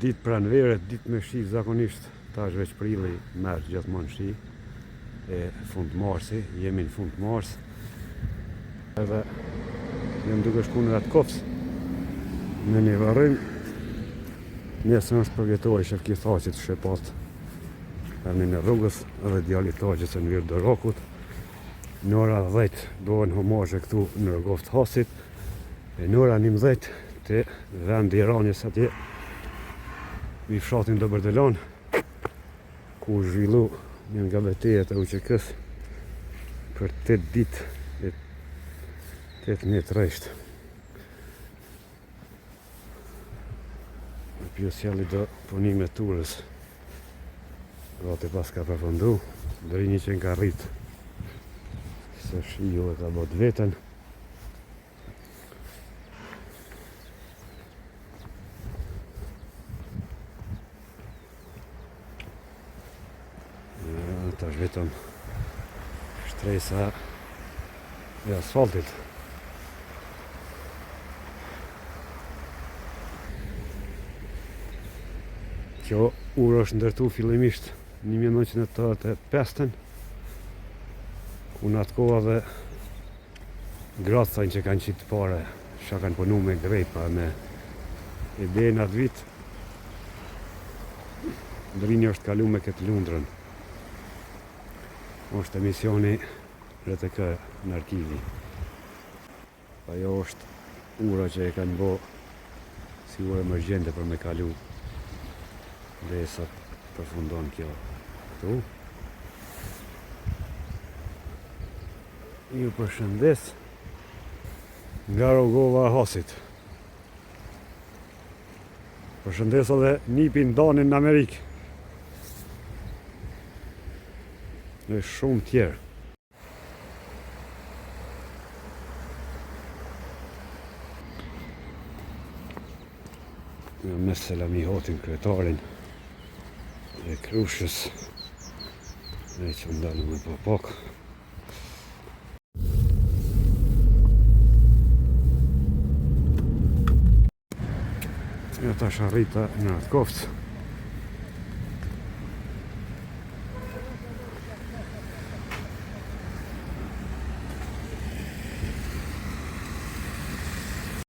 Ditë pranvere, ditë me shi zakonisht, tash veç prilli merr gjithmonë shi. E fund marsi, jemi në fund mars. Edhe jam duke shku në atë kofës në një varrim. Nesër është përvjetoj shefki thaqit shepat në në rrugës edhe djali thaqit se në virë dërokut. Në ora 10 dohen homazhe këtu në rgoft hasit. E në ora 11 të vendi i ranjes atje i fshatin do Bërdelon ku zhvillu një nga betejat e UÇK-s për 8 ditë e 18 rresht. Në pjesëjalli do punime turës gati pas ka përfundu deri një që nga rrit se shiu e ka bot vetën. Tash vetëm shtresa e asfaltit. Kjo urë është ndërtu fillimisht 1985, ku në atë kohë dhe gratë thajnë që kanë qitë pare, që kanë punu me grepa, me ide në atë vit, Drini është kalu me këtë lundrën. Është emisioni RTK në arkivi. Ajo është ura që e kanë bo si ura emergjente për me kalu dhe sa përfundon kjo këtu. Ju përshëndes nga rrugova e Hasit. Përshëndes edhe nipin Danin në Amerikë. Dhe shumë tjerë. Në mes Selami Hotin, kryetarin e Krushës, dhe që ndalë me pak. Ja tash arrita në atë koftë.